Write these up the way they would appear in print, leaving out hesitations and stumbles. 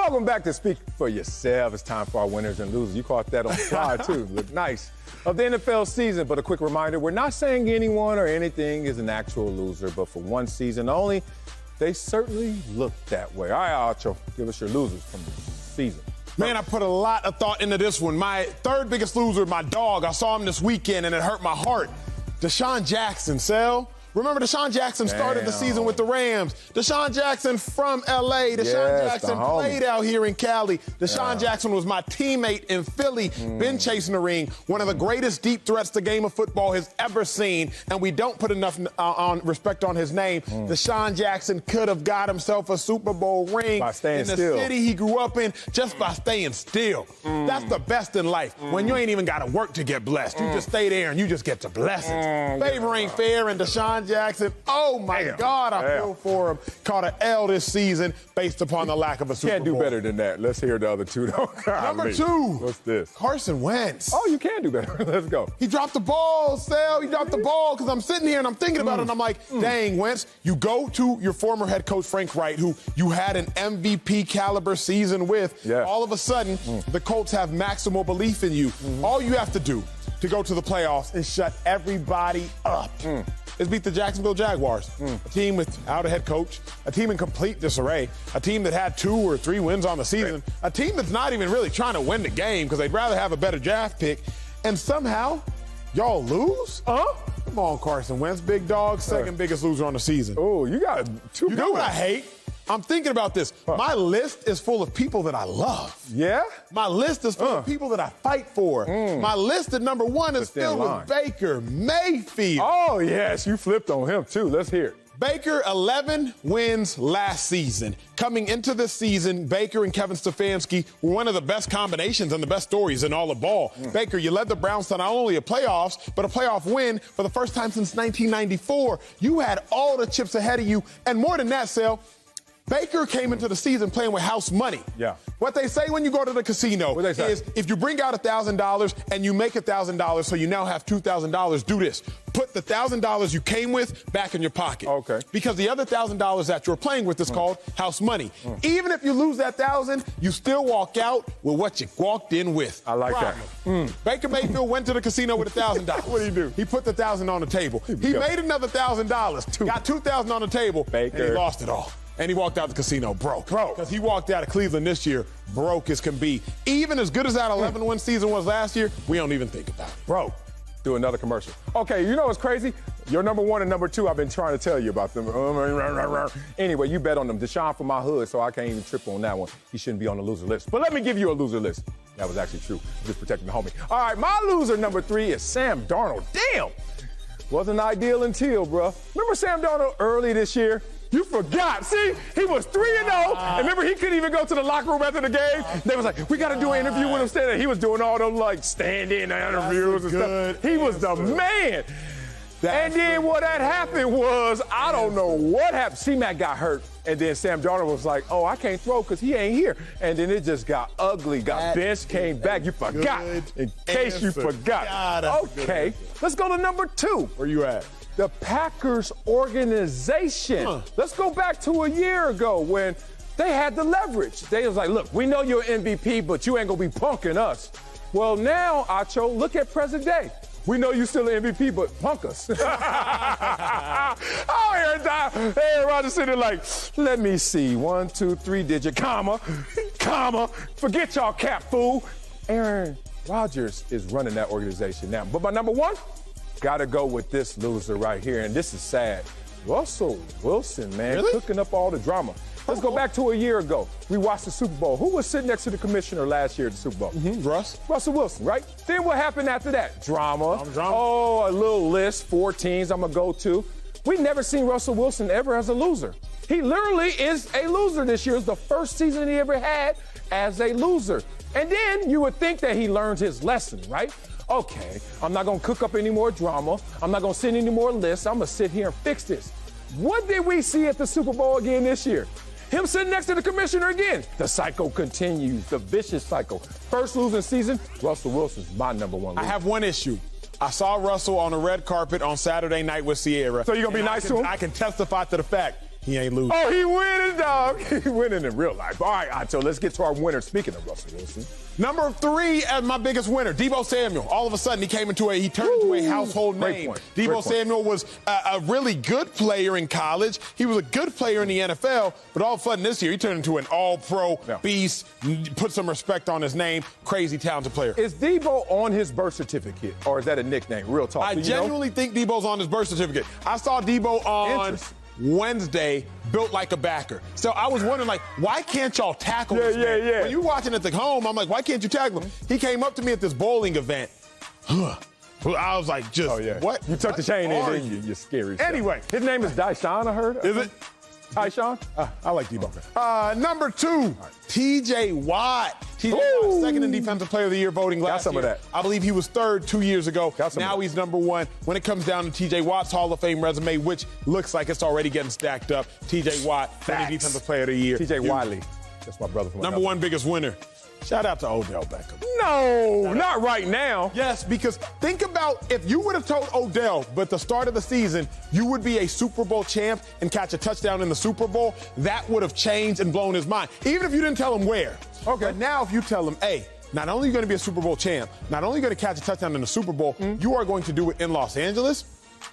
Welcome back to Speak for Yourself. It's time for our winners and losers. You caught that on slide, too. Look nice. Of the NFL season, but a quick reminder, we're not saying anyone or anything is an actual loser, but for one season only, they certainly look that way. All right, Acho, give us your losers from the season. Man, I put a lot of thought into this one. My third biggest loser, my dog. I saw him this weekend, and it hurt my heart. Desean Jackson, Sel. Remember, Desean Jackson started the season with the Rams. Desean Jackson from L.A. Desean Jackson played out here in Cali. Desean Jackson was my teammate in Philly, been chasing the ring, one of the greatest deep threats the game of football has ever seen, and we don't put enough respect on his name. Desean Jackson could have got himself a Super Bowl ring by staying in the still. City he grew up in just by staying still. That's the best in life, when you ain't even got to work to get blessed. You just stay there and you just get the blessings. Favor ain't fair, and Desean Jackson, oh my God, I feel for him. Caught an L this season based upon the lack of a Super Bowl. Can't do better than that. Let's hear the other two, though. Number two. What's this? Carson Wentz. Oh, you can do better. Let's go. He dropped the ball, Sal. He dropped the ball because I'm sitting here and I'm thinking about it and I'm like, dang, Wentz, you go to your former head coach, Frank Wright, who you had an MVP caliber season with. Yeah. All of a sudden, the Colts have maximal belief in you. All you have to do to go to the playoffs is shut everybody up. Is beat the Jacksonville Jaguars, a team without a head coach, a team in complete disarray, a team that had 2 or 3 wins on the season, a team that's not even really trying to win the game because they'd rather have a better draft pick, and somehow y'all lose? Come on, Carson Wentz, big dog, second biggest loser on the season. Oh, you got two. You know what I hate? I'm thinking about this. My list is full of people that I love. Yeah? My list is full of people that I fight for. My list at number 1 is filled with Baker Mayfield. Oh, yes, you flipped on him, too. Let's hear it. Baker, 11 wins last season. Coming into this season, Baker and Kevin Stefanski were one of the best combinations and the best stories in all of ball. Baker, you led the Browns to not only a playoffs, but a playoff win for the first time since 1994. You had all the chips ahead of you, and more than that, Sal, Baker came into the season playing with house money. Yeah. What they say when you go to the casino is if you bring out $1,000 and you make $1,000, so you now have $2,000, do this. Put the $1,000 you came with back in your pocket. Okay. Because the other $1,000 that you're playing with is called house money. Even if you lose that $1,000, you still walk out with what you walked in with. I like that. Baker Mayfield went to the casino with $1,000. What did he do? He put the $1,000 on the table. He made another $1,000. Got $2,000 on the table. Baker. And he lost it all. And he walked out the casino broke. Because he walked out of Cleveland this year broke as can be. Even as good as that 11-win season was last year, we don't even think about it. Broke. Do another commercial. Okay, you know what's crazy? Your number 1 and number 2, I've been trying to tell you about them. Anyway, you bet on them. Deshaun from my hood, so I can't even trip on that one. He shouldn't be on the loser list. But let me give you a loser list. That was actually true. Just protecting the homie. All right, my loser number 3 is Sam Darnold. Damn! Wasn't ideal until, bro. Remember Sam Darnold early this year? You forgot. See, he was 3-0. And remember, he couldn't even go to the locker room after the game. They was like, we got to do an interview with him standing. He was doing all those, like, stand-in interviews and stuff. He was the man. And then what had happened was, I don't know what happened. C-Mac got hurt. And then Sam Darnold was like, oh, I can't throw because he ain't here. And then it just got ugly. Got benched, came back. You forgot. In case you forgot. Okay, let's go to number 2. Where you at? The Packers organization. Let's go back to a year ago when they had the leverage. They was like, look, we know you're MVP, but you ain't going to be punking us. Well, now, Acho, look at present day. We know you still an MVP, but punk us. Aaron Rodgers sitting there like, let me see, 1, 2, 3 digit, comma, forget y'all cap, fool. Aaron Rodgers is running that organization now. But my number 1, gotta go with this loser right here, and this is sad. Russell Wilson, man, cooking up all the drama. Let's go back to a year ago. We watched the Super Bowl. Who was sitting next to the commissioner last year at the Super Bowl? Russell Wilson, right? Then what happened after that? Drama. Oh, a little list, 4 teams I'm going to go to. We never seen Russell Wilson ever as a loser. He literally is a loser this year. It's the first season he ever had as a loser. And then you would think that he learned his lesson, right? Okay, I'm not going to cook up any more drama. I'm not going to send any more lists. I'm going to sit here and fix this. What did we see at the Super Bowl again this year? Him sitting next to the commissioner again. The cycle continues, the vicious cycle. First losing season, Russell Wilson's my number 1 loser. I have one issue. I saw Russell on the red carpet on Saturday night with Sierra. So you're going to be nice to him? I can testify to the fact he ain't losing. Oh, he winning, dog. He winning in real life. All right, Acho, let's get to our winner. Speaking of Russell Wilson. Number 3 as my biggest winner, Deebo Samuel. All of a sudden, he turned into a household name. Deebo Samuel was a really good player in college. He was a good player in the NFL, but all of a sudden this year, he turned into an all-pro beast, put some respect on his name, crazy talented player. Is Deebo on his birth certificate, or is that a nickname? Real talk. I genuinely think Deebo's on his birth certificate. I saw Deebo on Wednesday, built like a backer. So I was wondering, like, why can't y'all tackle this man? When you're watching at the home, I'm like, why can't you tackle him? He came up to me at this bowling event. I was like, what? You tucked the chain in, didn't you? You're scary. Anyway. His name is Desean, I heard. Is it? Tyshawn? I like Deebo. Number 2, T.J. Watt. T.J. Watt, second in Defensive Player of the Year voting last year. Got some of that. I believe he was 3rd 2 years ago. Now he's number 1. When it comes down to T.J. Watt's Hall of Fame resume, which looks like it's already getting stacked up, T.J. Watt, Defensive Player of the Year. T.J. Wiley. That's my brother from Number 1 biggest winner. Shout out to Odell Beckham. No, not right now. Yes, because think about if you would have told Odell, but at the start of the season, you would be a Super Bowl champ and catch a touchdown in the Super Bowl, that would have changed and blown his mind. Even if you didn't tell him where. Okay. But now if you tell him, hey, not only are you going to be a Super Bowl champ, not only are you going to catch a touchdown in the Super Bowl, you are going to do it in Los Angeles.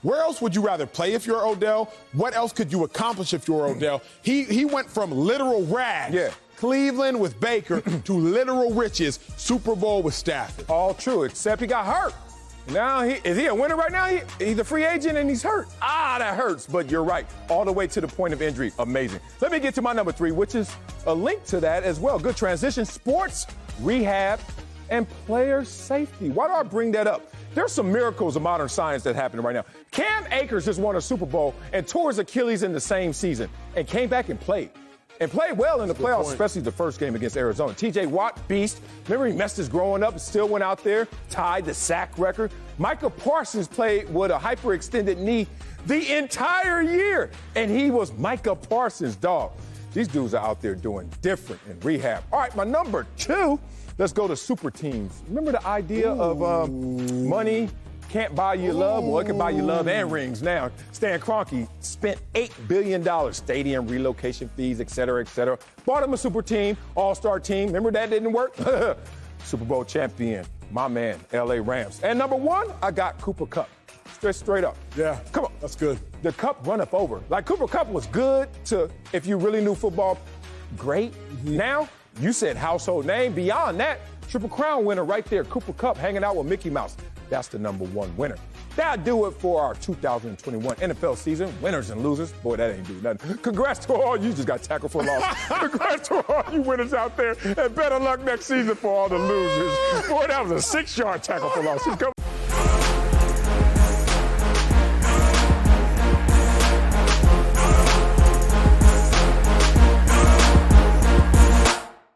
Where else would you rather play if you're Odell? What else could you accomplish if you're Odell? He went from literal rags. Cleveland with Baker to literal riches, Super Bowl with Stafford. All true, except he got hurt. Now, is he a winner right now? He's a free agent and he's hurt. That hurts, but you're right. All the way to the point of injury. Amazing. Let me get to my number 3, which is a link to that as well. Good transition. Sports, rehab, and player safety. Why do I bring that up? There's some miracles of modern science that happening right now. Cam Akers just won a Super Bowl and tore his Achilles in the same season and came back and played. And played well in the playoffs, especially the first game against Arizona. T.J. Watt, beast. Remember, he messed his growing up and still went out there, tied the sack record. Micah Parsons played with a hyperextended knee the entire year, and he was Micah Parsons' dog. These dudes are out there doing different in rehab. All right, my number 2, let's go to super teams. Remember the idea of money can't buy you love? Well, it can buy you love and rings now. Stan Kroenke spent $8 billion, stadium relocation fees, et cetera, et cetera. Bought him a super team, all-star team. Remember that didn't work? Super Bowl champion, my man, L.A. Rams. And number 1, I got Cooper Kupp. Straight up. Yeah, come on. That's good. The Kupp run up over. Like, Cooper Kupp was good to, if you really knew football, great. Now, you said household name. Beyond that, Triple Crown winner right there, Cooper Kupp hanging out with Mickey Mouse. That's the number 1 winner. That'll do it for our 2021 NFL season. Winners and losers. Boy, that ain't do nothing. Congrats to all you just got tackled for a loss. Congrats to all you winners out there. And better luck next season for all the losers. Boy, that was a 6-yard tackle for loss. Come on.